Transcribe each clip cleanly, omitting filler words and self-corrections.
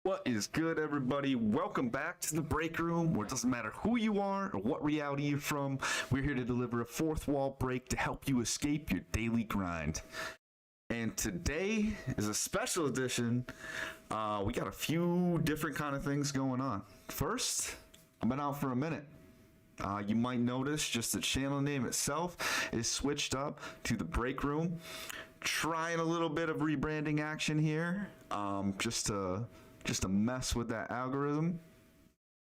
What is good, everybody? Welcome back to the break room, where it doesn't matter who you are or what reality you're from. We're here to deliver a fourth wall break to help you escape your daily grind. And today is a special edition. We got a few different kind of things going on. First, I've been out for a minute. You might notice just the channel name itself is switched up to the break room. Trying a little bit of rebranding action here, just to mess with that algorithm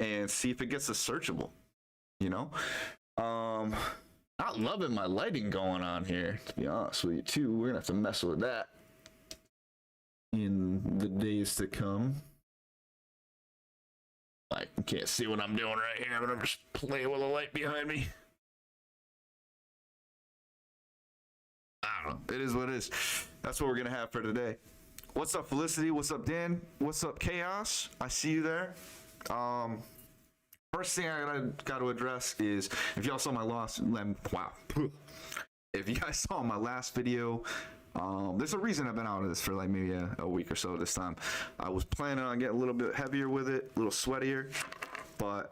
and see if it gets us searchable. You know, not loving my lighting going on here, to be honest with you. Too, we're gonna have to mess with that in the days to come. Like, you can't see what I'm doing right here, but I'm just playing with the light behind me. I don't know. It is what it is. That's what we're gonna have for today. What's up, Felicity? What's up, Dan? What's up, Chaos? I see you there. First thing I got to address is, if y'all saw my last, if you guys saw my last video, there's a reason I've been out of this for like maybe a week or so this time. I was planning on getting a little bit heavier with it, a little sweatier, but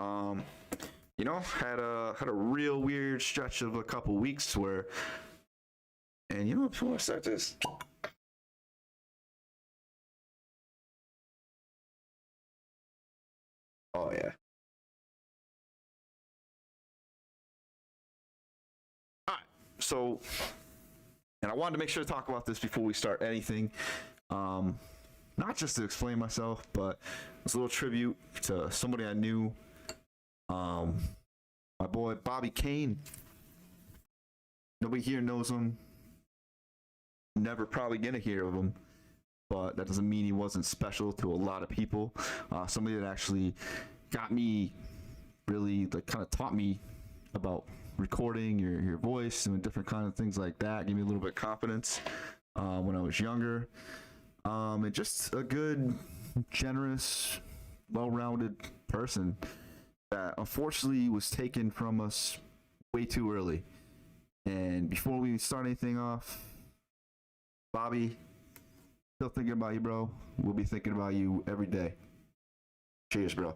you know, had a real weird stretch of a couple weeks where, and you know, before I start this. Oh yeah. All right. So, and I wanted to make sure to talk about this before we start anything. Not just to explain myself, but it's a little tribute to somebody I knew. My boy Bobby Kane. Nobody here knows him. Never probably gonna hear of him, but that doesn't mean he wasn't special to a lot of people. Somebody that actually got me, really, like, kind of taught me about recording your voice and different kind of things like that. Gave me a little bit of confidence when I was younger. And just a good, generous, well-rounded person that unfortunately was taken from us way too early. And before we start anything off, Bobby, still thinking about you, bro. We'll be thinking about you every day. Cheers, bro.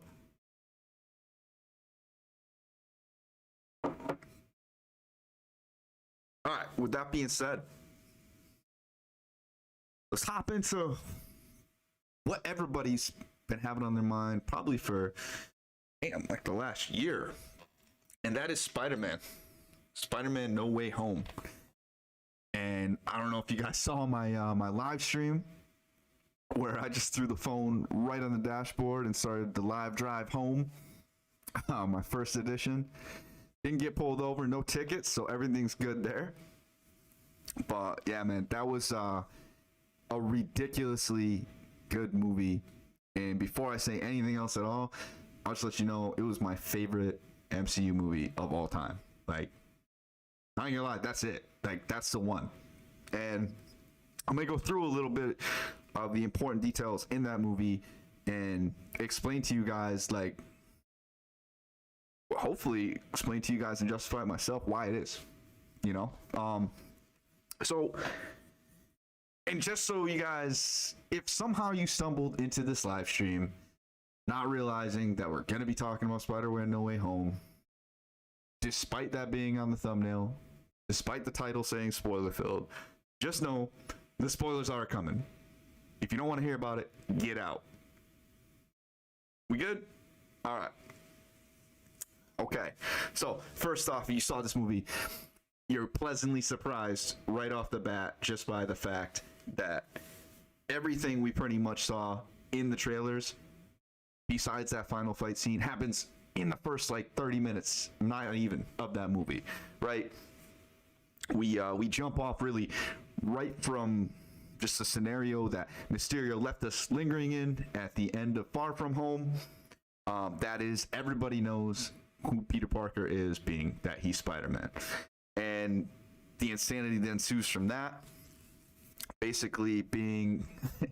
All right, with that being said, let's hop into what everybody's been having on their mind probably for, like the last year. And that is Spider-Man. Spider-Man No Way Home. And I don't know if you guys saw my my live stream where I just threw the phone right on the dashboard and started the live drive home. My first edition. Didn't get pulled over, no tickets, so everything's good there. But yeah, man, that was a ridiculously good movie. And before I say anything else at all, I'll just let you know it was my favorite MCU movie of all time. Like, I ain't gonna lie, that's it. Like, that's the one. And I'm gonna go through a little bit of the important details in that movie and explain to you guys, like, hopefully explain to you guys and justify myself why it is, you know. So, and just so you guys, if somehow you stumbled into this live stream not realizing that we're gonna be talking about Spider-Man No Way Home, despite that being on the thumbnail, despite the title saying spoiler filled, just know the spoilers are coming. If you don't want to hear about it, get out. We good? All right. Okay. So first off, if you saw this movie, you're pleasantly surprised right off the bat just by the fact that everything we pretty much saw in the trailers, besides that final fight scene, happens in the first like 30 minutes, not even, of that movie, right? We jump off really right from just a scenario that Mysterio left us lingering in at the end of Far From Home. That is, everybody knows who Peter Parker is, being that he's Spider-Man. And the insanity that ensues from that, basically being kind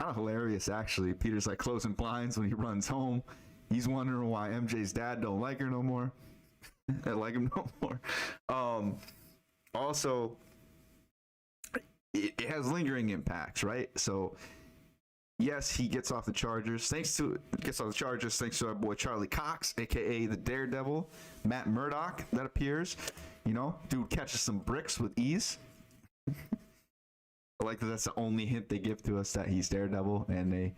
of hilarious, actually. Peter's like closing blinds when he runs home. He's wondering why MJ's dad don't like her no more. I like him no more. Also, it has lingering impacts, right? So yes, he gets off the Chargers. Gets off the Chargers thanks to our boy Charlie Cox, aka the Daredevil, Matt Murdock that appears. You know, dude catches some bricks with ease. I like that. That's the only hint they give to us that he's Daredevil, and they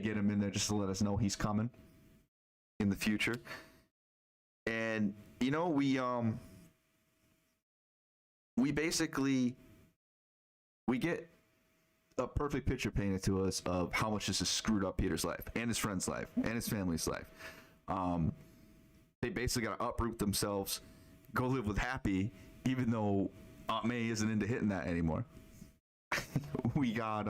get him in there just to let us know he's coming in the future. And you know, we basically we get a perfect picture painted to us of how much this has screwed up Peter's life and his friend's life and his family's life. They basically got to uproot themselves, go live with Happy, even though Aunt May isn't into hitting that anymore. We got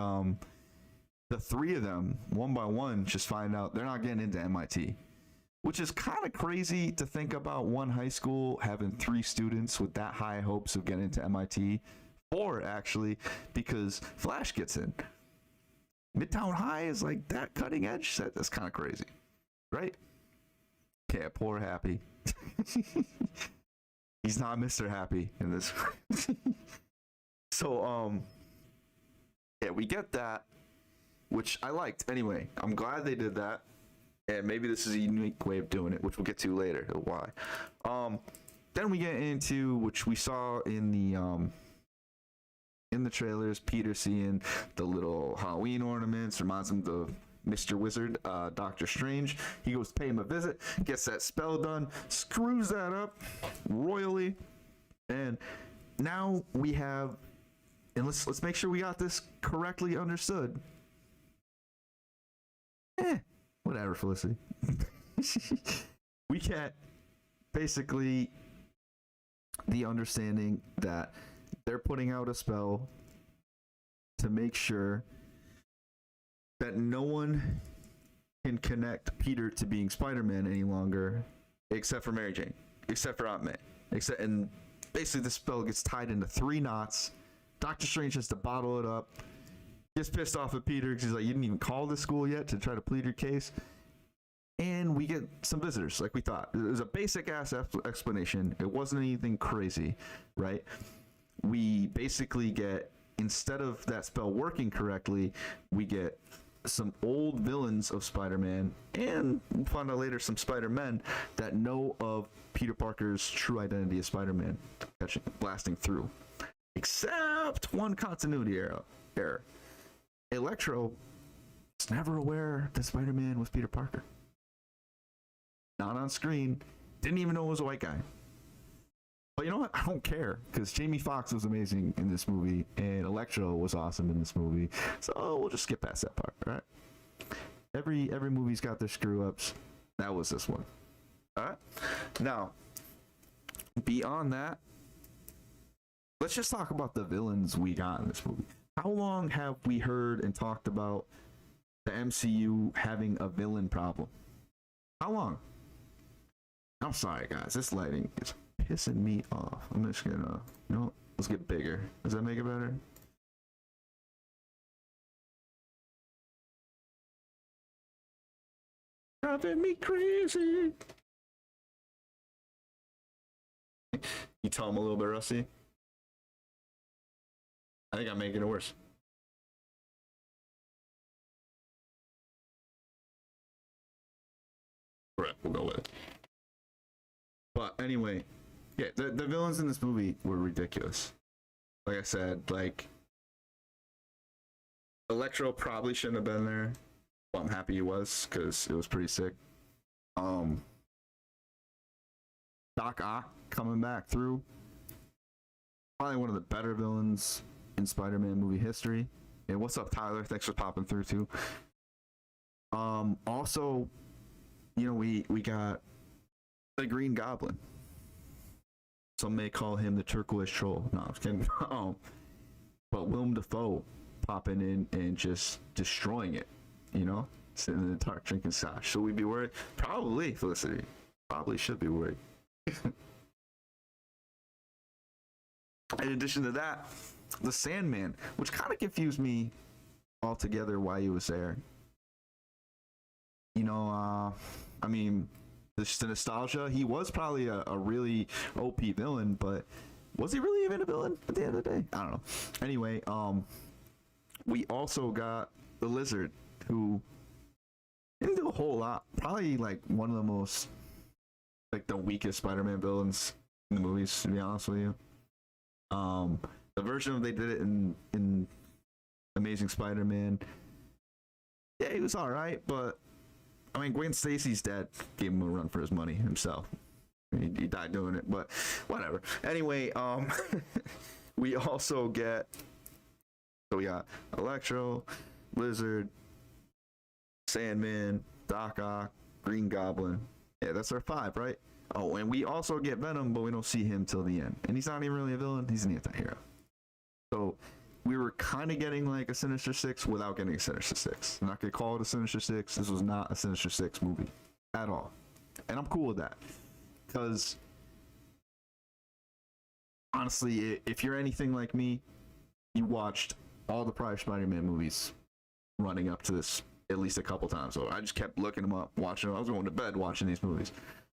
the three of them, one by one, just find out they're not getting into MIT, which is kind of crazy to think about. One high school having three students with that high hopes of getting into MIT. Four, actually, because Flash gets in. Midtown High is like that cutting edge. That's kind of crazy, right? Yeah, poor Happy. He's not Mr. Happy in this. So, yeah, we get that, which I liked. Anyway, I'm glad they did that, and maybe this is a unique way of doing it, which we'll get to later. Why? Then we get into, which we saw in the trailers, Peter seeing the little Halloween ornaments, reminds him of Mr. Wizard, Doctor Strange. He goes to pay him a visit, gets that spell done, screws that up royally, and now we have, and let's make sure we got this correctly understood. Whatever, Felicity. We get basically the understanding that they're putting out a spell to make sure that no one can connect Peter to being Spider-Man any longer, except for Mary Jane, except for Aunt May, and basically the spell gets tied into three knots. Doctor Strange has to bottle it up, gets pissed off at Peter because he's like, you didn't even call the school yet to try to plead your case. And we get some visitors like we thought. It was a basic ass explanation. It wasn't anything crazy, right? We basically get, instead of that spell working correctly, we get some old villains of Spider-Man, and we'll find out later some Spider-Men that know of Peter Parker's true identity as Spider-Man blasting through. Except one continuity error. Electro was never aware that Spider-Man was Peter Parker. Not on screen. Didn't even know it was a white guy. But you know what? I don't care, because Jamie Foxx was amazing in this movie, and Electro was awesome in this movie. So we'll just skip past that part, all right? Every movie's got their screw ups. That was this one. All right. Now, beyond that, let's just talk about the villains we got in this movie. How long have we heard and talked about the MCU having a villain problem? How long? I'm sorry, guys. This lighting is pissing me off. I'm just gonna, let's get bigger. Does that make it better? Driving me crazy. You tell I'm a little bit rusty? I think I'm making it worse. Right, we'll go with it. But anyway, yeah, the villains in this movie were ridiculous. Like I said, like, Electro probably shouldn't have been there. Well, I'm happy he was, because it was pretty sick. Doc Ock coming back through. Probably one of the better villains in Spider-Man movie history. And what's up, Tyler? Thanks for popping through too. Also, we got the Green Goblin. Some may call him the turquoise troll. No, I'm just kidding. But Willem Dafoe popping in and just destroying it, sitting in the dark drinking scotch. Should we be worried? Probably, Felicity. Probably should be worried. In addition to that, the Sandman, which kind of confused me altogether why he was there. I mean, just the nostalgia. He was probably a really OP villain, but was he really even a villain at the end of the day? I don't know. Anyway, we also got the Lizard, who didn't do a whole lot. Probably like one of the most, like the weakest Spider-Man villains in the movies, to be honest with you. The version of they did it in Amazing Spider-Man, yeah, he was all right, but I mean, Gwen Stacy's dad gave him a run for his money himself. He died doing it, but whatever. Anyway, we also get, so we got Electro, Lizard, Sandman, Doc Ock, Green Goblin. Yeah, that's our 5, right? Oh, and we also get Venom, but we don't see him till the end. And he's not even really a villain, he's an anti-hero. So we were kind of getting like a Sinister Six without getting a Sinister Six. I'm not going to call it a Sinister Six. This was not a Sinister Six movie at all. And I'm cool with that. Because honestly, if you're anything like me, you watched all the prior Spider-Man movies running up to this at least a couple times. So I just kept looking them up, watching them. I was going to bed watching these movies.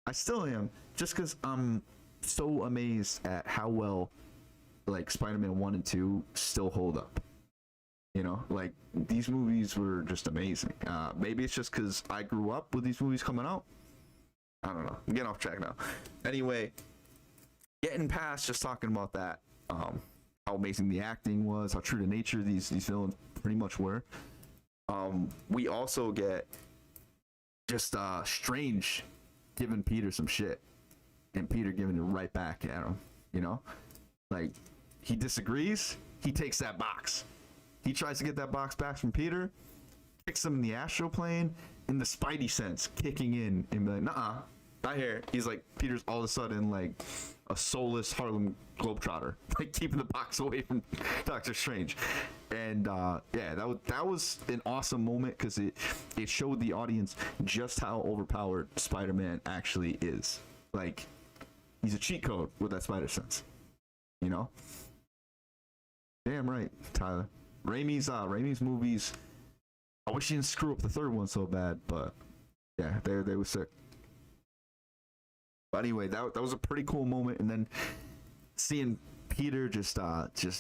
I still am, just because I'm so amazed at how well like Spider-Man 1 and 2 still hold up. You know, like these movies were just amazing. Maybe it's just because I grew up with these movies coming out. I don't know. I'm getting off track now. Anyway, getting past just talking about that, how amazing the acting was, how true to nature these villains pretty much were. We also get just Strange giving Peter some shit, and Peter giving it right back at him. You know, like he disagrees, he takes that box. He tries to get that box back from Peter, kicks him in the astral plane, in the Spidey sense, kicking in and be like, nah, not here. He's like, Peter's all of a sudden like a soulless Harlem Globetrotter, like keeping the box away from Doctor Strange. And yeah, that was an awesome moment because it showed the audience just how overpowered Spider-Man actually is. Like, he's a cheat code with that spider sense, you know? Damn right, Tyler. Raimi's movies, I wish he didn't screw up the third one so bad, but yeah, they were sick. But anyway, that was a pretty cool moment, and then seeing Peter just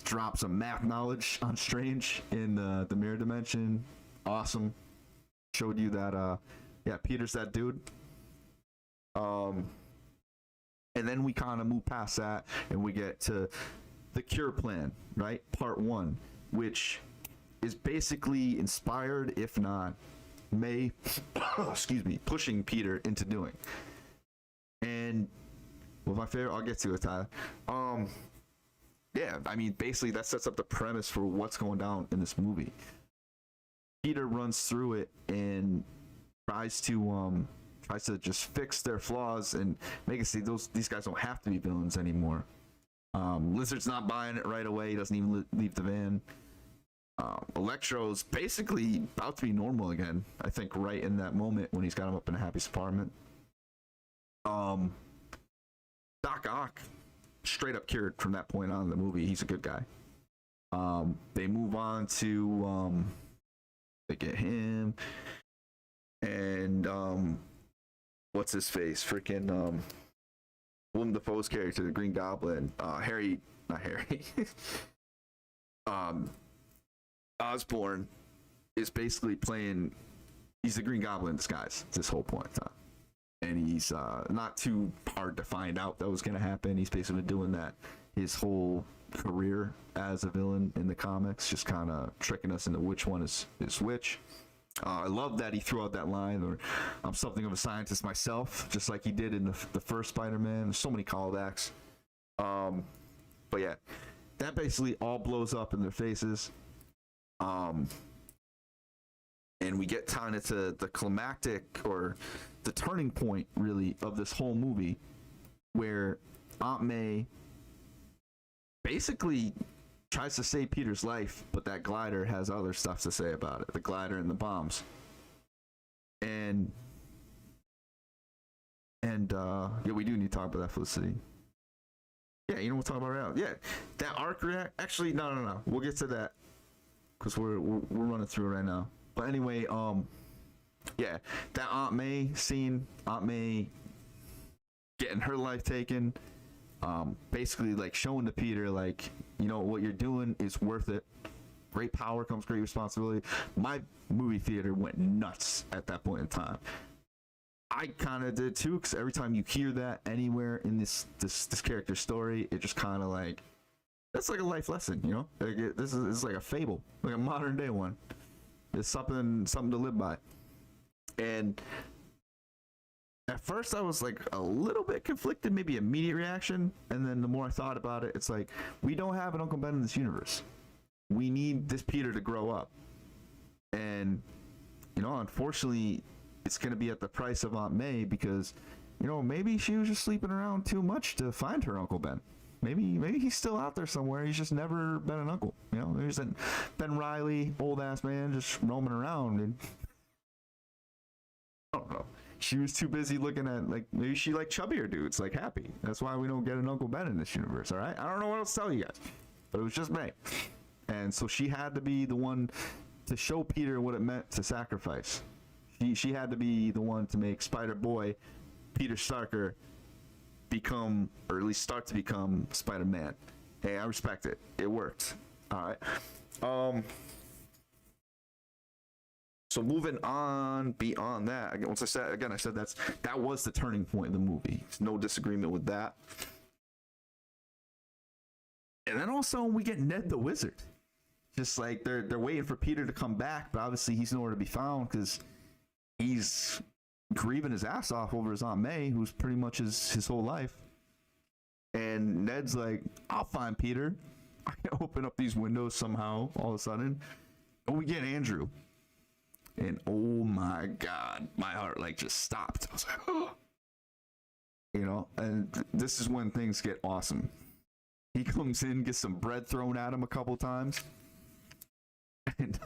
drop some math knowledge on Strange in the mirror dimension, awesome. Showed you that yeah, Peter's that dude. And then we kind of move past that, and we get to the Cure Plan, right? Part 1, which is basically inspired, if not excuse me, pushing Peter into doing. And well, my favorite, I'll get to it, Tyler. Yeah, I mean, basically that sets up the premise for what's going down in this movie. Peter runs through it and tries to just fix their flaws and make it see these guys don't have to be villains anymore. Lizard's not buying it right away. He doesn't even leave the van. Electro's basically about to be normal again, I think, right in that moment when he's got him up in a Happy's apartment. Doc Ock straight up cured from that point on in the movie. He's a good guy. They move on to they get him and what's his face? Freaking Willem Dafoe's character, the Green Goblin, not Harry. Osborn is basically playing. He's the Green Goblin in disguise. This whole point in time. And he's not too hard to find out that was going to happen. He's basically doing that his whole career as a villain in the comics, just kind of tricking us into which one is which. I love that he threw out that line, or I'm something of a scientist myself, just like he did in the first Spider-Man. There's so many callbacks. But yeah, that basically all blows up in their faces. And we get kind of to the climactic, or the turning point, really, of this whole movie, where Aunt May basically tries to save Peter's life, but that glider has other stuff to say about it. The glider and the bombs. And yeah, we do need to talk about that, Felicity. Yeah, you know what we'll talk about right now. Yeah, that arc react. Actually, no. We'll get to that because we're running through it right now. But anyway, yeah, that Aunt May scene, Aunt May getting her life taken, basically like showing to Peter, like, you know, what you're doing is worth it. great power comes great responsibility. My movie theater went nuts at that point in time. I kind of did too, because every time you hear that anywhere in this character's story, it just kind of like, that's like a life lesson, you know? Like this is like a fable, like a modern day one. It's something to live by. And at first I was like a little bit conflicted, maybe immediate reaction, and then the more I thought about it, it's like, we don't have an Uncle Ben in this universe. We need this Peter to grow up. And, you know, unfortunately, it's going to be at the price of Aunt May, because, you know, maybe she was just sleeping around too much to find her Uncle Ben. Maybe he's still out there somewhere. He's just never been an uncle. You know, there's that Ben Riley, old ass man, just roaming around. And I don't know. She was too busy looking at, like, maybe she liked chubbier dudes, like Happy. That's why we don't get an Uncle Ben in this universe. All right, I don't know what else to tell you guys, but it was just May, and so she had to be the one to show Peter what it meant to sacrifice. She had to be the one to make Spider Boy, Peter Starker, become, or at least start to become, Spider-Man. Hey, I respect it. It worked. All right. So moving on beyond that, once I said that was the turning point in the movie. There's no disagreement with that. And then also we get Ned the Wizard. Just like they're waiting for Peter to come back, but obviously he's nowhere to be found because he's grieving his ass off over his Aunt May, who's pretty much his whole life. And Ned's like, I'll find Peter. I can open up these windows somehow, all of a sudden. And we get Andrew. And oh my God, my heart like just stopped. I was like, oh. You know, and this is when things get awesome. He comes in, gets some bread thrown at him a couple times. And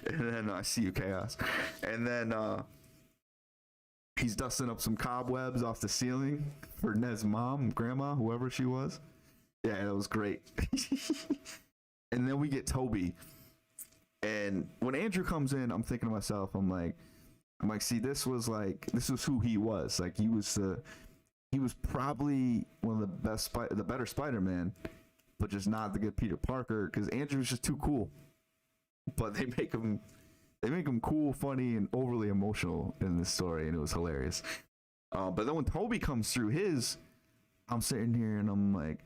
and then I see you, Chaos. And then he's dusting up some cobwebs off the ceiling for Ned's mom, grandma, whoever she was. Yeah, that was great. And then we get Toby. And when Andrew comes in, I'm thinking to myself, I'm like, see, this was who he was. Like, he was probably one of the better Spider-Man, but just not the good Peter Parker, because Andrew's just too cool. But they make him cool, funny, and overly emotional in this story, and it was hilarious. But then when Toby comes through I'm sitting here and I'm like,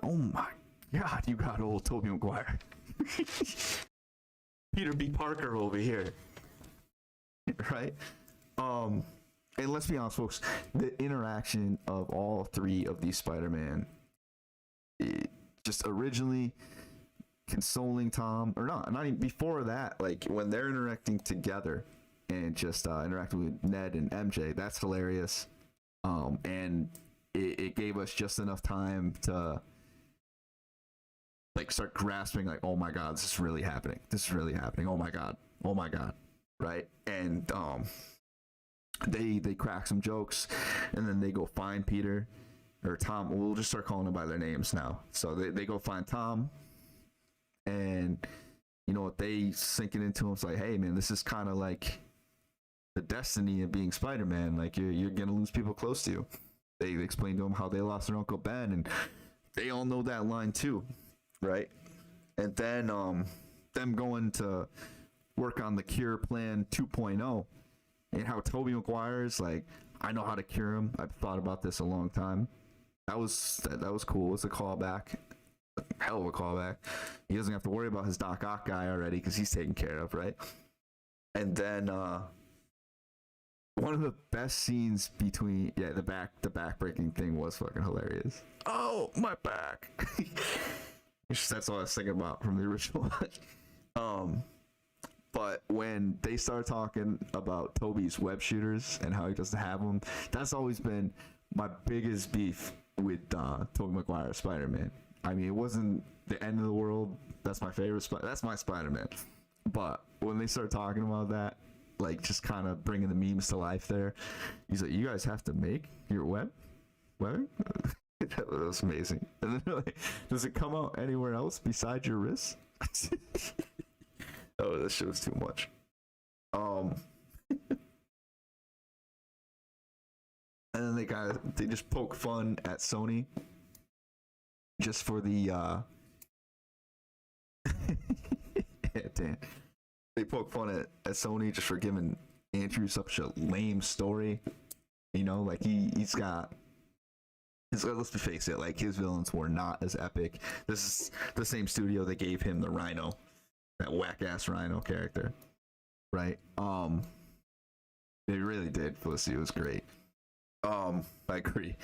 oh my God, you got old Tobey Maguire. Peter B. Parker over here. Right? And let's be honest, folks, the interaction of all three of these Spider-Man, just originally consoling Tom, or not even before that, like when they're interacting together and just interacting with Ned and MJ, that's hilarious. And it gave us just enough time to like start grasping, like, oh my God, this is really happening. Oh my God. Right? And they crack some jokes, and then they go find Peter or Tom. We'll just start calling them by their names now. So they go find Tom, and you know what, they sinking into him. It's like, hey man, this is kind of like the destiny of being Spider-Man. Like you're gonna lose people close to you. They explain to him how they lost their Uncle Ben, and they all know that line too, right? And then them going to work on the cure plan 2.0, and how Tobey Maguire is like, I know how to cure him. I've thought about this a long time. That was cool. It's a callback, a hell of a callback. He doesn't have to worry about his Doc Ock guy already because he's taken care of, right? And then one of the best scenes between the back-breaking thing was fucking hilarious. Oh, my back. That's all I was thinking about from the original one. But when they start talking about Toby's web shooters and how he doesn't have them, that's always been my biggest beef with Tobey Maguire Spider-Man. I mean, it wasn't the end of the world. That's my favorite. That's my Spider-Man. But when they start talking about that, like just kind of bringing the memes to life there, he's like, you guys have to make your web? That was amazing. And then they're like, does it come out anywhere else besides your wrist? Oh, this shit was too much. And then they just poke fun at Sony just for the yeah, damn. They poke fun at Sony just for giving Andrew such a lame story. You know, like he's got his, let's face it, like his villains were not as epic. This is the same studio that gave him the Rhino, that whack ass Rhino character, right? They really did. Felicity was great. I agree.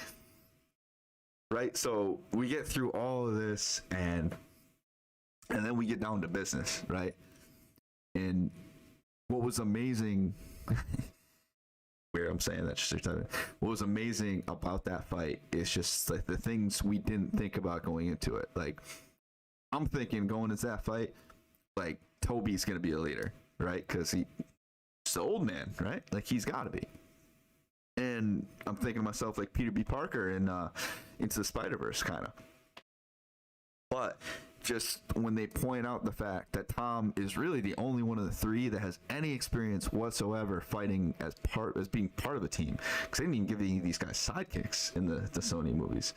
Right, so we get through all of this, and then we get down to business, right? And what was amazing, weird, I'm saying that just what was amazing about that fight is just like the things we didn't think about going into it. Like, I'm thinking going into that fight, like Toby's gonna be a leader, right? Because he's the old man, right? Like he's got to be. And I'm thinking to myself, like Peter B. Parker in Into the Spider-Verse, kind of. But just when they point out the fact that Tom is really the only one of the three that has any experience whatsoever fighting as being part of a team, because they didn't even give any of these guys sidekicks in the Sony movies.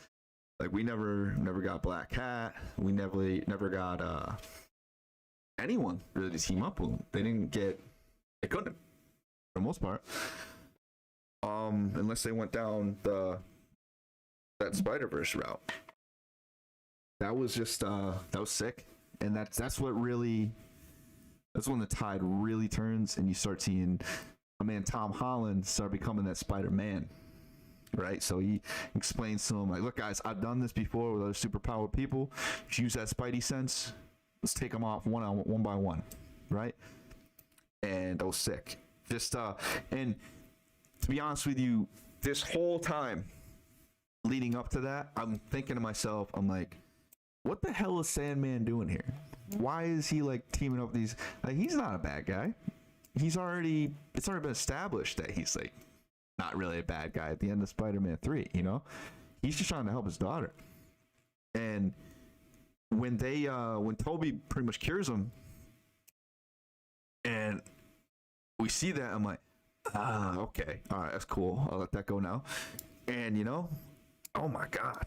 Like we never got Black Cat. We never got anyone really to team up with them. They didn't get. They couldn't, for the most part. Unless they went down that Spider-Verse route. That was just that was sick. And that's what really, that's when the tide really turns and you start seeing a man Tom Holland start becoming that Spider-Man. Right? So he explains to him, like, look guys, I've done this before with other superpowered people. Just use that Spidey sense. Let's take them off one by one. Right? And that was sick. Just and to be honest with you, this whole time leading up to that, I'm thinking to myself, I'm like, what the hell is Sandman doing here? Why is he like teaming up with these? Like, he's not a bad guy. It's already been established that he's like not really a bad guy at the end of Spider-Man 3, you know? He's just trying to help his daughter. And when Toby pretty much cures him, and we see that, I'm like, okay, all right, that's cool. I'll let that go now. And you know, oh my god,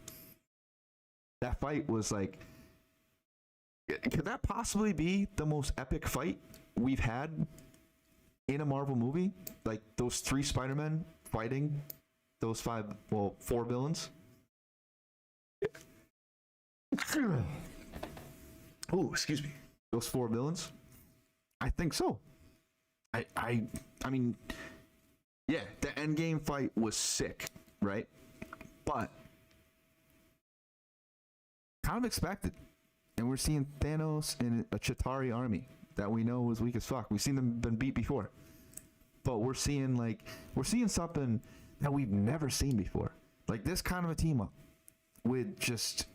that fight was like, could that possibly be the most epic fight we've had in a Marvel movie? Like those three Spider-Men fighting those four villains. Oh, excuse me. Those four villains. I think so. I mean, yeah, the Endgame fight was sick, right? But kind of expected. And we're seeing Thanos in a Chitauri army that we know was weak as fuck. We've seen them been beat before. But we're seeing something that we've never seen before. Like this kind of a team up with just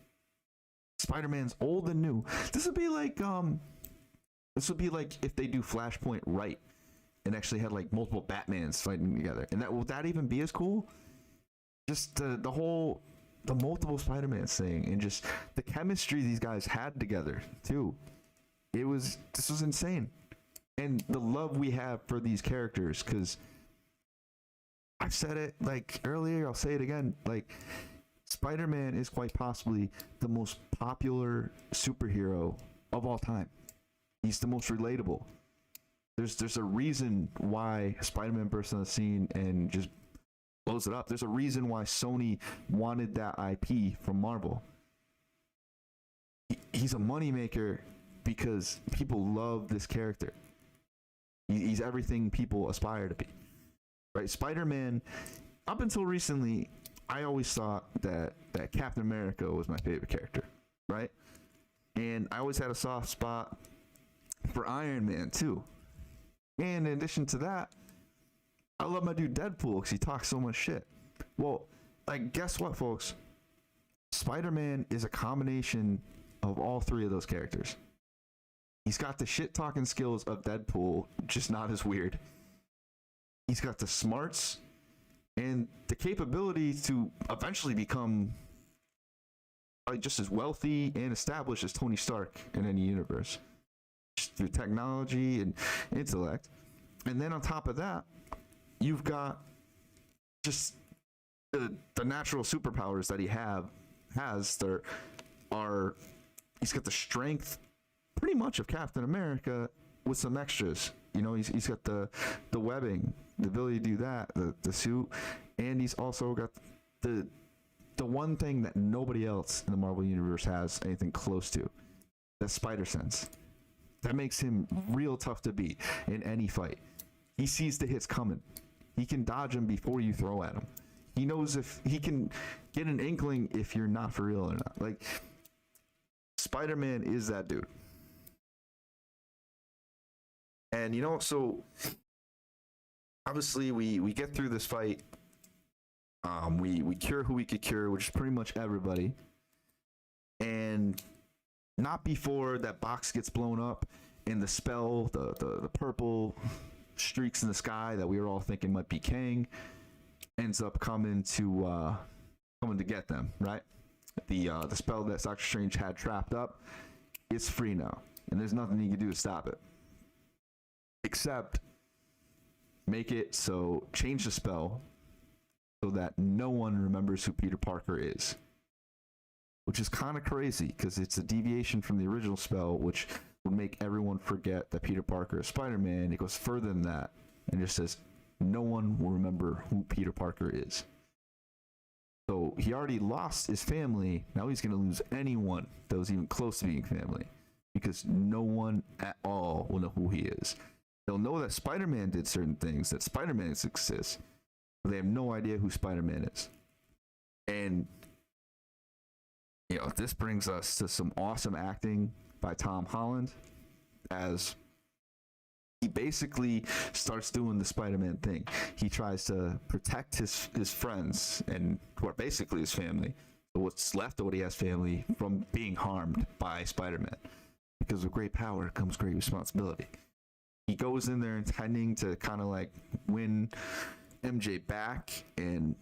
Spider-Man's old and new. This would be like if they do Flashpoint right and actually had like multiple Batmans fighting together. And will that even be as cool? Just the multiple Spider-Man thing and just the chemistry these guys had together too. This was insane. And the love we have for these characters, because I've said it like earlier, I'll say it again, like Spider-Man is quite possibly the most popular superhero of all time. He's the most relatable. There's a reason why Spider-Man bursts on the scene and just blows it up. There's a reason why Sony wanted that IP from Marvel. He's a moneymaker because people love this character. He's everything people aspire to be. Right? Spider-Man, up until recently, I always thought that Captain America was my favorite character. Right? And I always had a soft spot for Iron Man too. And in addition to that, I love my dude Deadpool because he talks so much shit. Well, like, guess what, folks? Spider-Man is a combination of all three of those characters. He's got the shit-talking skills of Deadpool, just not as weird. He's got the smarts and the capability to eventually become like just as wealthy and established as Tony Stark in any universe. Just through technology and intellect. And then on top of that, you've got just the natural superpowers that he has. They're he's got the strength pretty much of Captain America with some extras. You know, he's got the webbing, the ability to do that, the suit, and he's also got the one thing that nobody else in the Marvel Universe has anything close to, that spider sense. That makes him real tough to beat in any fight. He sees the hits coming. He can dodge them before you throw at him. He knows if he can get an inkling if you're not for real or not. Like, Spider-Man is that dude. And, you know, so obviously we get through this fight. We cure who we could cure, which is pretty much everybody. And not before that box gets blown up and the spell, the purple streaks in the sky that we were all thinking might be Kang, ends up coming to get them, right? The spell that Doctor Strange had trapped up is free now, and there's nothing he can do to stop it. Except make it so, change the spell so that no one remembers who Peter Parker is. Which is kind of crazy, because it's a deviation from the original spell, which would make everyone forget that Peter Parker is Spider-Man. It goes further than that, and just says, no one will remember who Peter Parker is. So he already lost his family, now he's going to lose anyone that was even close to being family, because no one at all will know who he is. They'll know that Spider-Man did certain things, that Spider-Man exists, but they have no idea who Spider-Man is. And, you know, this brings us to some awesome acting by Tom Holland, as he basically starts doing the Spider-Man thing. He tries to protect his friends, and who are basically his family, so what's left of what he has family, from being harmed by Spider-Man. Because with great power comes great responsibility. He goes in there intending to kind of like win MJ back and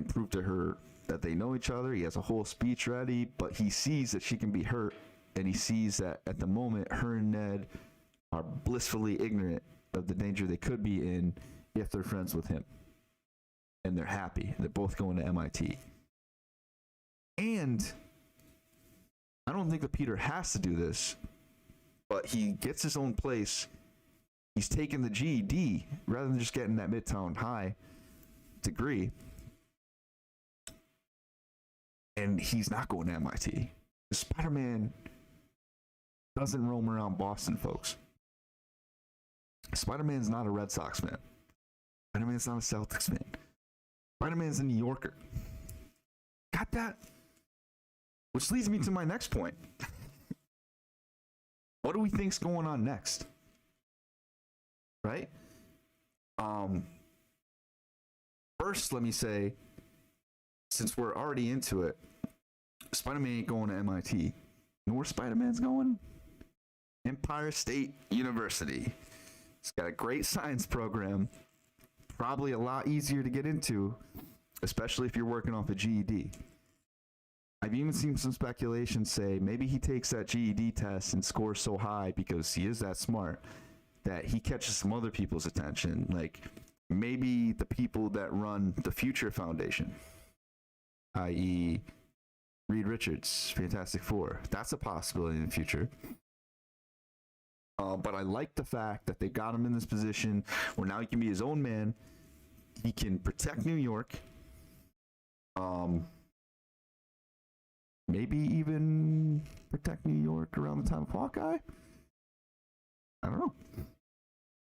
prove to her that they know each other. He has a whole speech ready, but he sees that she can be hurt, and he sees that at the moment her and Ned are blissfully ignorant of the danger they could be in if they're friends with him. And they're happy. They're both going to MIT. And I don't think that Peter has to do this, but he gets his own place. He's taking the GED rather than just getting that Midtown High degree. And he's not going to MIT. Spider-Man doesn't roam around Boston, folks. Spider-Man's not a Red Sox fan. Spider-Man's not a Celtics fan. Spider-Man's a New Yorker. Got that? Which leads me to my next point. What do we think's going on next? Right? First, let me say, since we're already into it, Spider-Man ain't going to MIT. You know where Spider-Man's going? Empire State University. It's got a great science program, probably a lot easier to get into, especially if you're working off a GED. I've even seen some speculation say maybe he takes that GED test and scores so high because he is that smart that he catches some other people's attention, like maybe the people that run the Future Foundation, i.e. Reed Richards, Fantastic Four. That's a possibility in the future. But I like the fact that they got him in this position where now he can be his own man. He can protect New York. Maybe even protect New York around the time of Hawkeye. I don't know.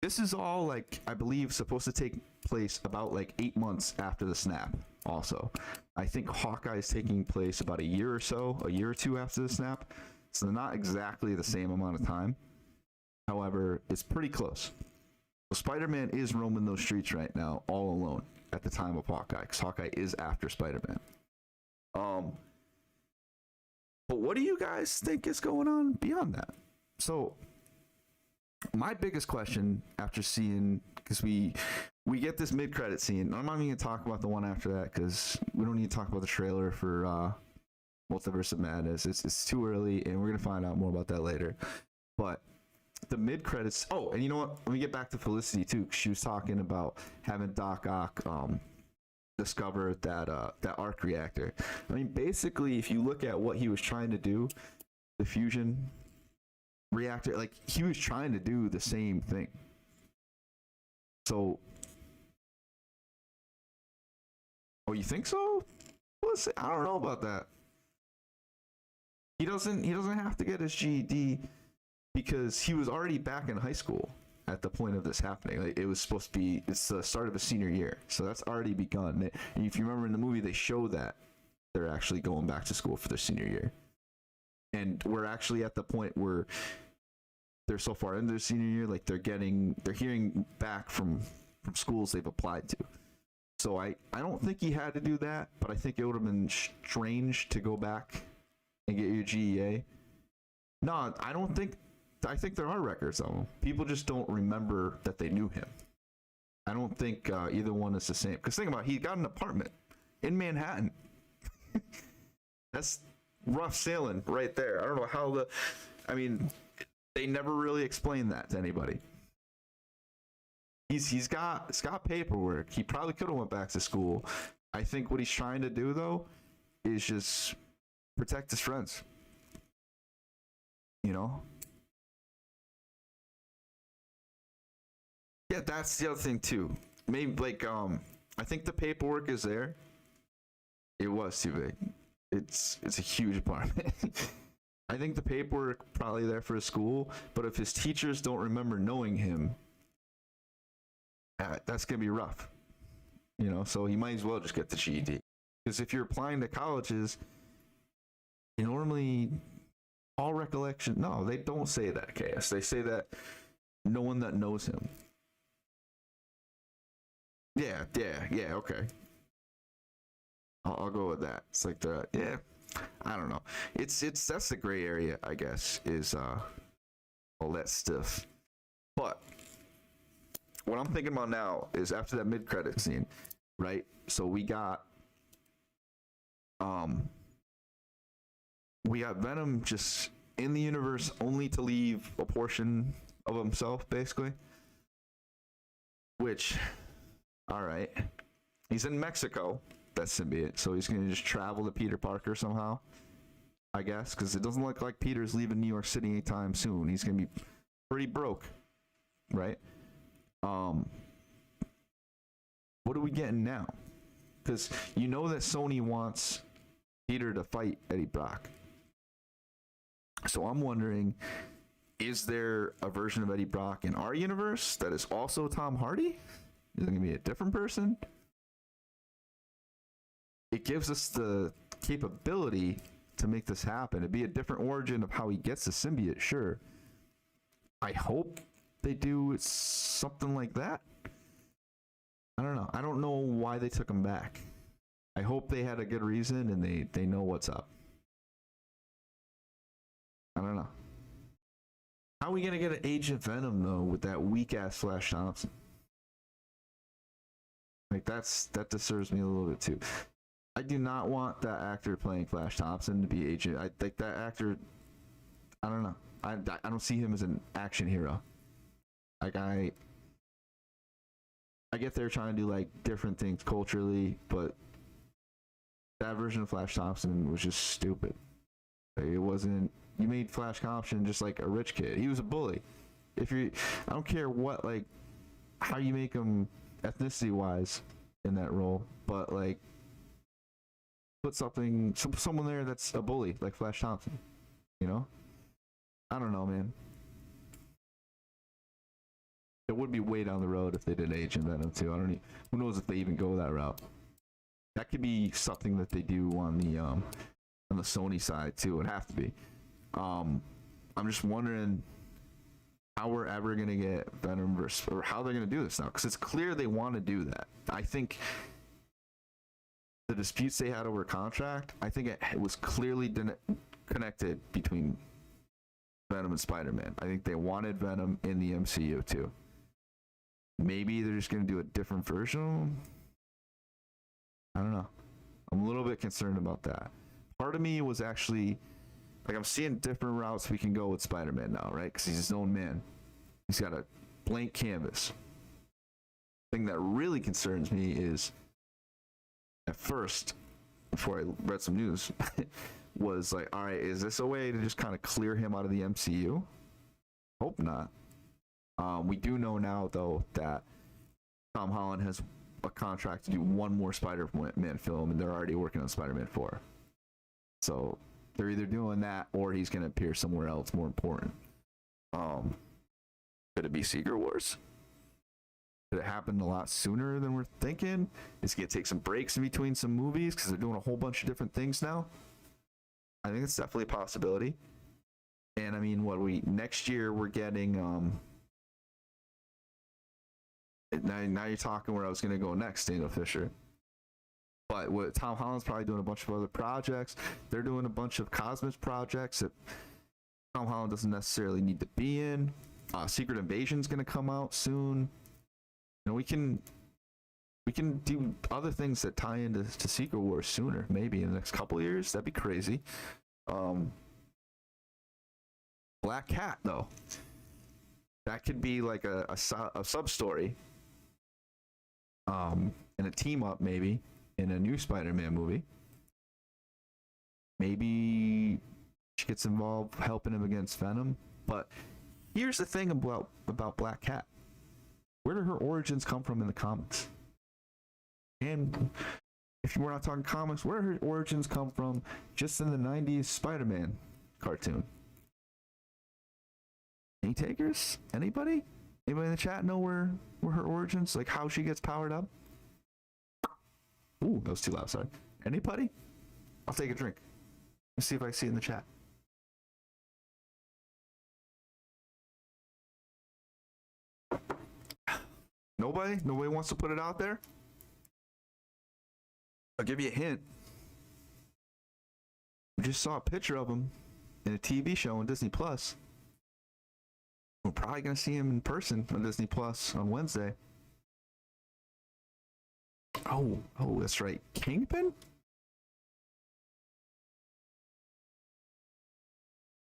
This is all, like, I believe supposed to take place about like 8 months after the snap. Also, I think Hawkeye is taking place about a year or two after the snap. So they're not exactly the same amount of time. However, it's pretty close. So Spider-Man is roaming those streets right now, all alone at the time of Hawkeye, because Hawkeye is after Spider-Man. But what do you guys think is going on beyond that? So my biggest question after seeing, because we get this mid-credit scene. I'm not even going to talk about the one after that because we don't need to talk about the trailer for Multiverse of Madness. It's too early, and we're going to find out more about that later. But the mid-credits... Oh, and you know what? Let me get back to Felicity, too, because she was talking about having Doc Ock discover that arc reactor. I mean, basically, if you look at what he was trying to do, the fusion reactor, like he was trying to do the same thing. So, oh, you think so? Listen, I don't know about that. He doesn't have to get his GED because he was already back in high school at the point of this happening. Like, it was supposed to be, it's the start of a senior year, so that's already begun. And if you remember in the movie, they show that they're actually going back to school for their senior year, and we're actually at the point where they're so far into their senior year, like they're hearing back from schools they've applied to. So I don't think he had to do that, but I think it would have been strange to go back and get your GEA. No, I think there are records of him. People just don't remember that they knew him. I don't think either one is the same. Because think about it, he got an apartment in Manhattan. That's rough sailing right there. I don't know how they never really explained that to anybody. He's got paperwork. He probably could have went back to school. I think what he's trying to do though is just protect his friends. You know? Yeah, that's the other thing too. Maybe like I think the paperwork is there. It was too big. It's a huge apartment. I think the paperwork probably there for his school, but if his teachers don't remember knowing him, that's gonna be rough. You know, so he might as well just get the GED. Because if you're applying to colleges, normally all recollection. No, they don't say that, KS. They say that no one that knows him. Yeah, okay. I'll go with that. It's like I don't know. It's that's the gray area, I guess, is all that stuff. But what I'm thinking about now is after that mid-credit scene, right? So we got Venom just in the universe only to leave a portion of himself, basically. Which, all right, he's in Mexico. That symbiote, so he's gonna just travel to Peter Parker somehow, I guess, because it doesn't look like Peter's leaving New York City anytime soon. He's gonna be pretty broke, right? What are we getting now? Because you know that Sony wants Peter to fight Eddie Brock. So I'm wondering, is there a version of Eddie Brock in our universe that is also Tom Hardy? Is it gonna be a different person? It gives us the capability to make this happen. It'd be a different origin of how he gets the symbiote, sure. I hope they do something like that. I don't know. I don't know why they took him back. I hope they had a good reason and they know what's up. I don't know. How are we gonna get an Agent Venom though with that weak ass Flash Thompson? Like that disturbs me a little bit too. I do not want that actor playing Flash Thompson to be Agent. I think that actor, I don't know. I don't see him as an action hero. Like I get they're trying to do like different things culturally, but that version of Flash Thompson was just stupid. Like, it wasn't. You made Flash Thompson just like a rich kid. He was a bully. I don't care what, like, how you make him ethnicity wise in that role, but like, put someone there that's a bully like Flash Thompson. You know? I don't know, man. It would be way down the road if they did Agent Venom too. Who knows if they even go that route. That could be something that they do on the Sony side too. It would have to be. I'm just wondering how we're ever gonna get Venom or how they're gonna do this now, because it's clear they want to do that. I think the disputes they had over contract, I think it was clearly connected between Venom and Spider-Man. I think they wanted Venom in the MCU too. Maybe they're just going to do a different version. I don't know. I'm a little bit concerned about that. Part of me was actually, like, I'm seeing different routes we can go with Spider-Man now, right? Because he's his own man. He's got a blank canvas. The thing that really concerns me is at first, before I read some news, was like, all right, is this a way to just kind of clear him out of the MCU? Hope not. We do know now, though, that Tom Holland has a contract to do one more Spider-Man film, and they're already working on Spider-Man 4. So they're either doing that or he's going to appear somewhere else more important. Could it be Secret Wars? Could it happen a lot sooner than we're thinking? Is he going to take some breaks in between some movies because they're doing a whole bunch of different things now? I think it's definitely a possibility. And I mean, next year we're getting now you're talking where I was going to go next, Daniel Fisher. But what Tom Holland's probably doing a bunch of other projects. They're doing a bunch of cosmos projects that Tom Holland doesn't necessarily need to be in. Secret Invasion's going to come out soon. You know, we can do other things that tie into Secret Wars sooner, maybe in the next couple of years. That'd be crazy. Black Cat, though, that could be like a sub story, and a team up maybe in a new Spider-Man movie. Maybe she gets involved helping him against Venom. But here's the thing about Black Cat. Where did her origins come from in the comics? And if we're not talking comics, where did her origins come from just in the 90s Spider-Man cartoon? Any takers? Anybody? Anybody in the chat know where her origins, like how she gets powered up? Ooh, that was too loud, sorry. Anybody? I'll take a drink. Let's see if I see it in the chat. Nobody? Nobody wants to put it out there? I'll give you a hint. We just saw a picture of him in a TV show on Disney Plus. We're probably going to see him in person on Disney Plus on Wednesday. Oh, that's right. Kingpin?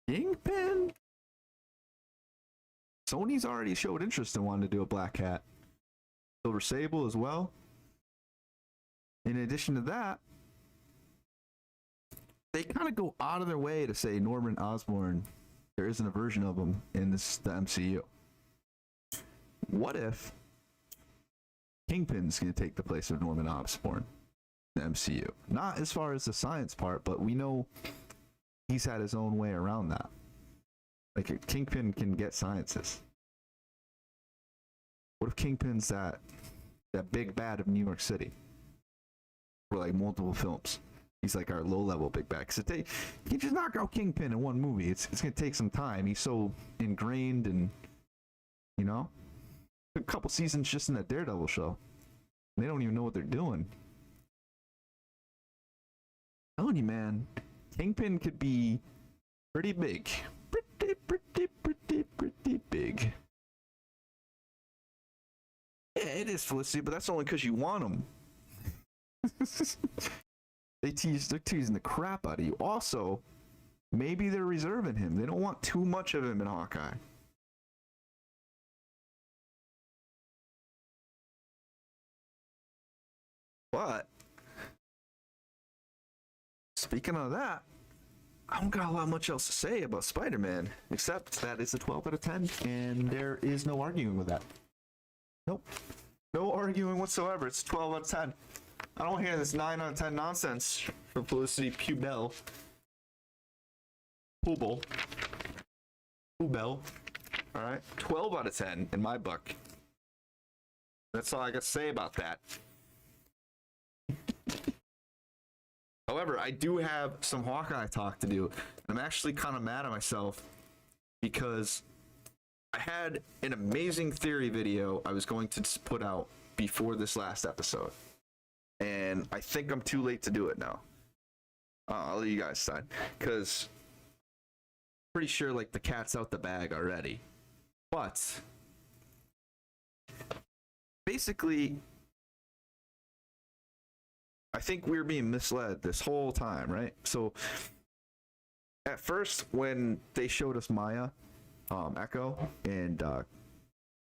Kingpin? Sony's already showed interest in wanting to do a Black Cat. Silver Sable as well. In addition to that, they kind of go out of their way to say Norman Osborn, there isn't a version of him in the MCU. What if Kingpin's going to take the place of Norman Osborn in the MCU? Not as far as the science part, but we know he's had his own way around that. Like, a Kingpin can get scientists. What if Kingpin's that big bad of New York City for like multiple films? He's like our low-level big bad. Cause you just knock out Kingpin in one movie. It's gonna take some time. He's so ingrained, and you know, a couple seasons just in that Daredevil show. They don't even know what they're doing. I'm telling you, man, Kingpin could be pretty big. Pretty big. Yeah, it is, Felicity, but that's only because you want him. They're teasing the crap out of you. Also, maybe they're reserving him. They don't want too much of him in Hawkeye. But speaking of that, I don't got a lot much else to say about Spider-Man, except that it's a 12 out of 10, and there is no arguing with that. Nope. No arguing whatsoever. It's 12 out of 10. I don't hear this 9 out of 10 nonsense from Felicity Pubell. Pubell. Alright. 12 out of 10 in my book. That's all I got to say about that. However, I do have some Hawkeye talk to do. I'm actually kind of mad at myself because I had an amazing theory video I was going to put out before this last episode. And I think I'm too late to do it now. I'll let you guys decide. Because I'm pretty sure like the cat's out the bag already. But basically, I think we were being misled this whole time, right? So at first, when they showed us Maya, Echo, and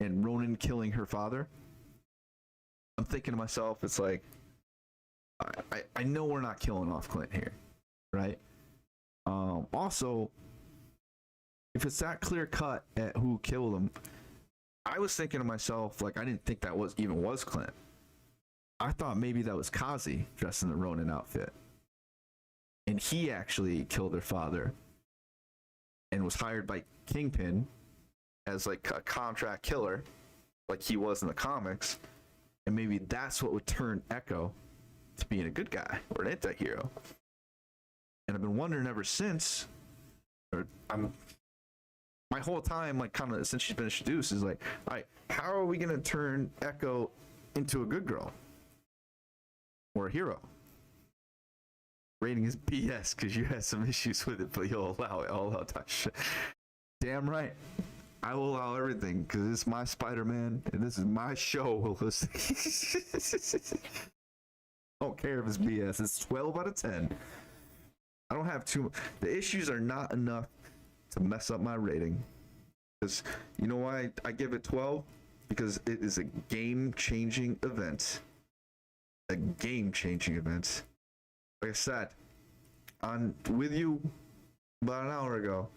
Ronan killing her father, I'm thinking to myself, it's like, I know we're not killing off Clint here, right? Also, if it's that clear cut at who killed him, I was thinking to myself, like, I didn't think that was Clint. I thought maybe that was Kazi dressed in the Ronin outfit. And he actually killed her father and was hired by Kingpin as like a contract killer, like he was in the comics. And maybe that's what would turn Echo to being a good guy or an anti-hero. And I've been wondering ever since, my whole time, like, kind of since she's been introduced, is like, all right, how are we gonna turn Echo into a good girl or a hero? Rating is BS because you had some issues with it, but you'll allow it. I'll allow touch. Damn right. I will allow everything because it's my Spider-Man and this is my show. Don't care if it's BS. It's 12 out of 10. I don't have too. The issues are not enough to mess up my rating. Because you know why I give it 12? Because it is a game-changing event. A game-changing event. Like I said, with you about an hour ago,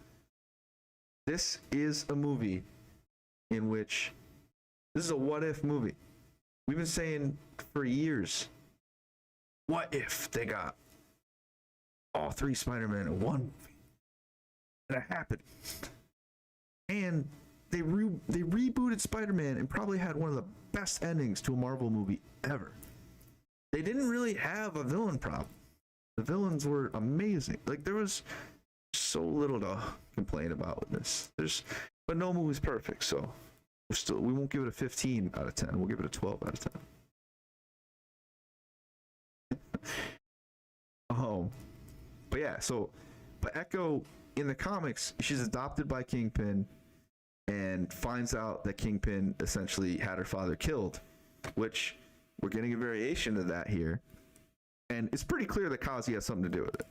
this is a movie in which this is a what if movie. We've been saying for years, what if they got all three Spider-Man in one movie? And it happened. And they rebooted Spider-Man and probably had one of the best endings to a Marvel movie ever. They didn't really have a villain problem. The villains were amazing. Like, there was so little to complain about with this. But no movie's perfect, so we won't give it a 15 out of 10. We'll give it a 12 out of 10. But yeah, but Echo in the comics, she's adopted by Kingpin and finds out that Kingpin essentially had her father killed, which we're getting a variation of that here. And it's pretty clear that Kazi has something to do with it.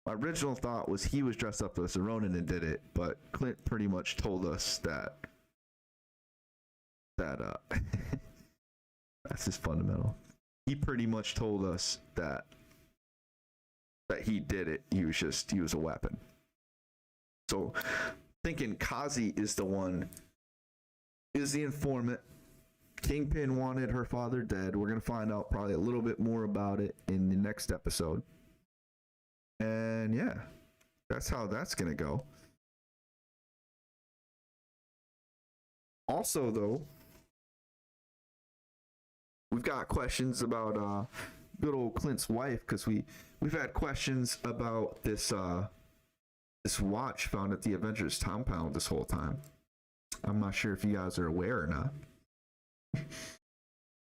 My original thought was he was dressed up as a Ronin and did it, but Clint pretty much told us that that's his fundamental. He pretty much told us that he did it. He was a weapon. So thinking Kazi is the informant. Kingpin wanted her father dead. We're going to find out probably a little bit more about it in the next episode. And yeah, that's how that's going to go. Also, though, we've got questions about good old Clint's wife, because we've had questions about this watch found at the Avengers compound this whole time. I'm not sure if you guys are aware or not.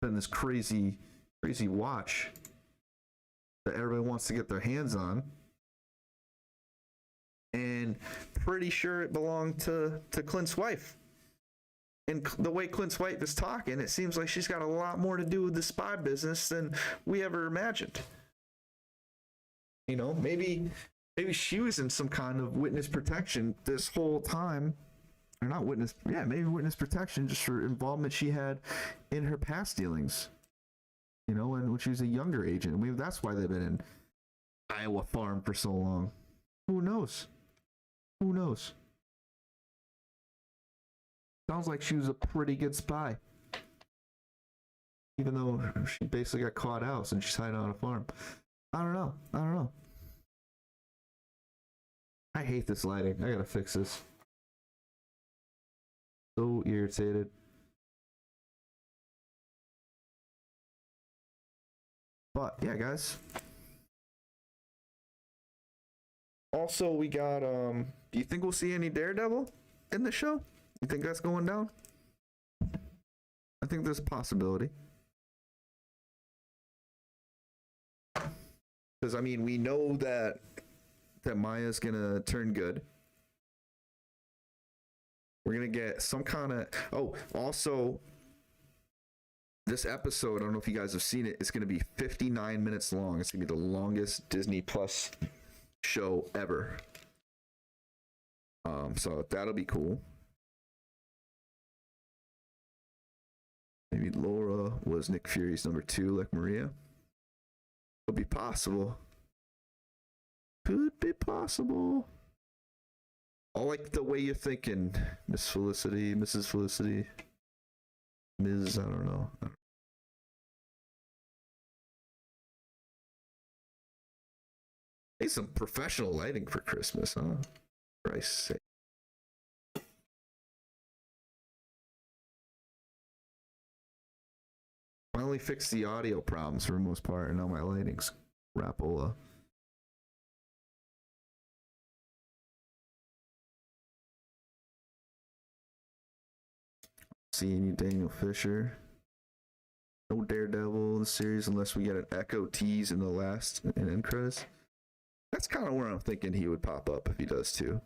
Been this crazy watch that everybody wants to get their hands on, and pretty sure it belonged to Clint's wife. And the way Clint's wife is talking, it seems like she's got a lot more to do with the spy business than we ever imagined. You know, maybe she was in some kind of witness protection this whole time. Or not witness, yeah, maybe witness protection just for involvement she had in her past dealings. You know, and when she was a younger agent. Maybe that's why they've been in Iowa Farm for so long. Who knows? Who knows? Sounds like she was a pretty good spy. Even though she basically got caught out since she's hiding on a farm. I don't know. I hate this lighting. I gotta fix this. So irritated. But yeah, guys. Also, we got do you think we'll see any Daredevil in the show? You think that's going down? I think there's a possibility. Because I mean, we know that Maya's gonna turn good. We're gonna get some kind of also this episode, I don't know if you guys have seen it, it's gonna be 59 minutes long. It's gonna be the longest Disney Plus show ever. So that'll be cool. Maybe Laura was Nick Fury's number 2, like Maria. Could be possible. Could be possible. I like the way you're thinking, Miss Felicity, Mrs. Felicity, Ms. I don't know. Hey, some professional lighting for Christmas, huh? Christ's sake. Finally fixed the audio problems for the most part, and now my lighting's crapola. See any Daniel Fisher. No Daredevil in the series unless we get an Echo tease in the last and end credits. That's kind of where I'm thinking he would pop up if he does too.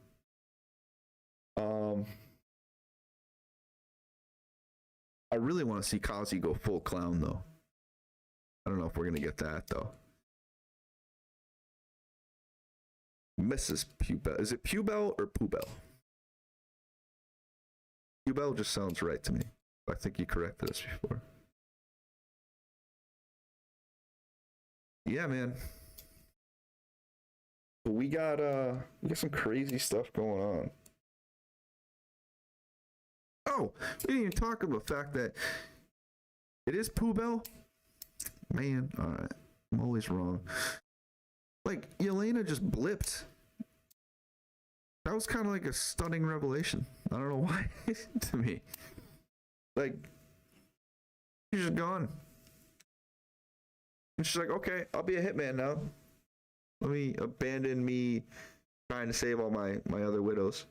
I really want to see Kazi go full clown though. I don't know if we're gonna get that though. Mrs. Pubel. Is it Pubel or Pubel? Pubel just sounds right to me. I think you corrected us before. Yeah, man. We got some crazy stuff going on. Oh, we didn't even talk about the fact that it is Pubel. Man, all right. I'm always wrong. Like, Yelena just blipped. That was kind of like a stunning revelation. I don't know why to me. Like, she's just gone. And she's like, okay, I'll be a hitman now. Let me abandon me trying to save all my other widows.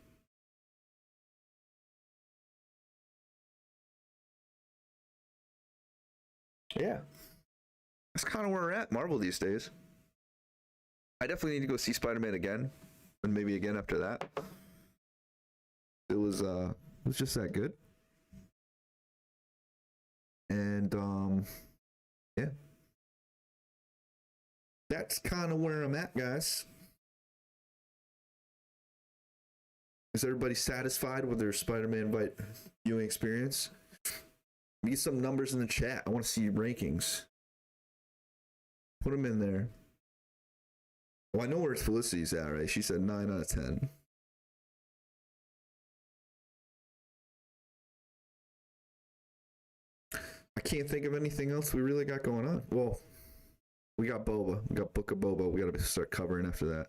Yeah. That's kind of where we're at, Marvel these days. I definitely need to go see Spider-Man again. And maybe again after that. It was just that good. And yeah. That's kind of where I'm at, guys. Is everybody satisfied with their Spider-Man viewing experience? Get some numbers in the chat. I want to see rankings. Put them in there. Well, I know where Felicity's at, right? She said 9 out of 10. I can't think of anything else we really got going on. Well, we got Boba. We got Book of Boba. We got to start covering after that.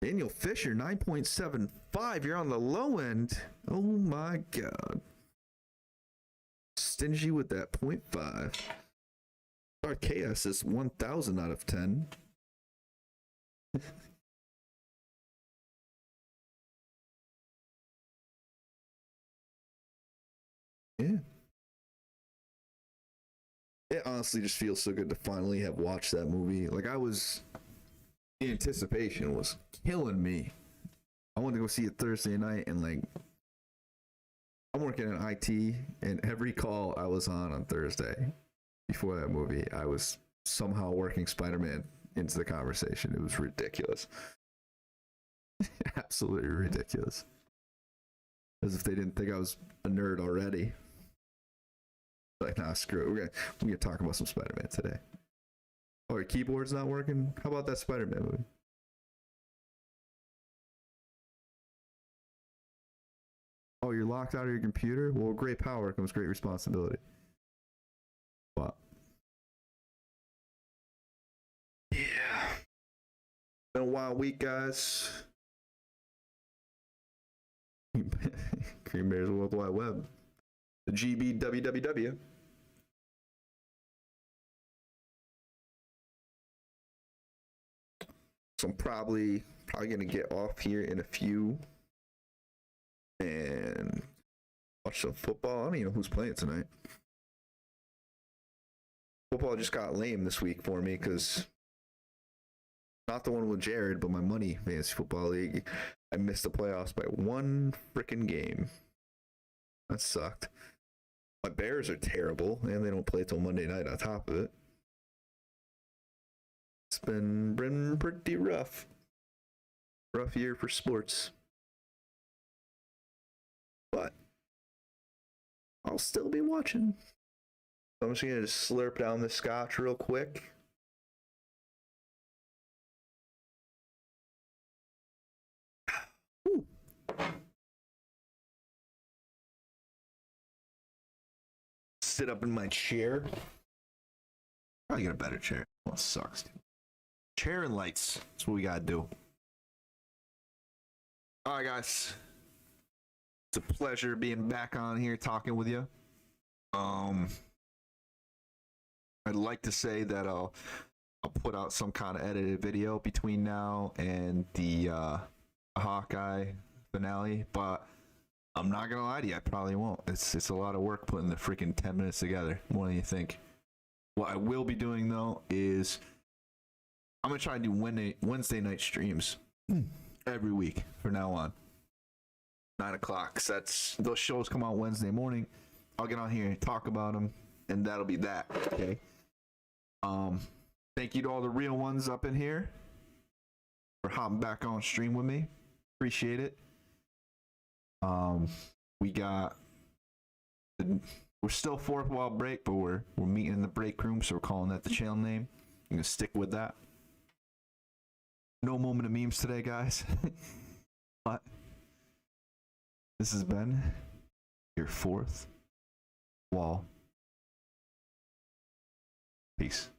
Daniel Fisher, 9.75. You're on the low end. Oh my God. Stingy with that 0.5. Dark Chaos is 1,000 out of 10. Yeah. It honestly just feels so good to finally have watched that movie. Like, the anticipation was killing me. I wanted to go see it Thursday night, and like, I'm working in IT, and every call I was on Thursday before that movie, I was somehow working Spider-Man into the conversation. It was ridiculous. Absolutely ridiculous. As if they didn't think I was a nerd already. Like, nah, screw it. We're gonna talk about some Spider-Man today. Oh, your keyboard's not working? How about that Spider-Man movie? Oh, you're locked out of your computer? Well, with great power comes great responsibility. What? Yeah. Been a wild week, guys. Green Bear's World Wide Web. The GBWWW. So I'm probably gonna get off here in a few and watch some football. I don't even know who's playing tonight. Football just got lame this week for me because not the one with Jared, but my money fantasy football league. I missed the playoffs by one freaking game. That sucked. My Bears are terrible, and they don't play till Monday night on top of it. It's been pretty rough. Rough year for sports. But I'll still be watching. So I'm just going to slurp down the scotch real quick. sit up in my chair. Probably get a better chair. Oh, it sucks, dude. Chair and lights. That's what we gotta do. All right, guys. It's a pleasure being back on here talking with you. I'd like to say that I'll put out some kind of edited video between now and the Hawkeye finale, but I'm not gonna lie to you, I probably won't. It's a lot of work putting the freaking 10 minutes together. What do you think? What I will be doing though is I'm gonna try to do Wednesday night streams every week from now on. 9 o'clock. 'Cause that's those shows come out Wednesday morning. I'll get on here and talk about them, and that'll be that. Okay. Thank you to all the real ones up in here for hopping back on stream with me. Appreciate it. We're still fourth wall break, but we're meeting in the break room, so we're calling that the channel name. I'm gonna stick with that. No moment of memes today, guys. But this has been your fourth wall. Peace.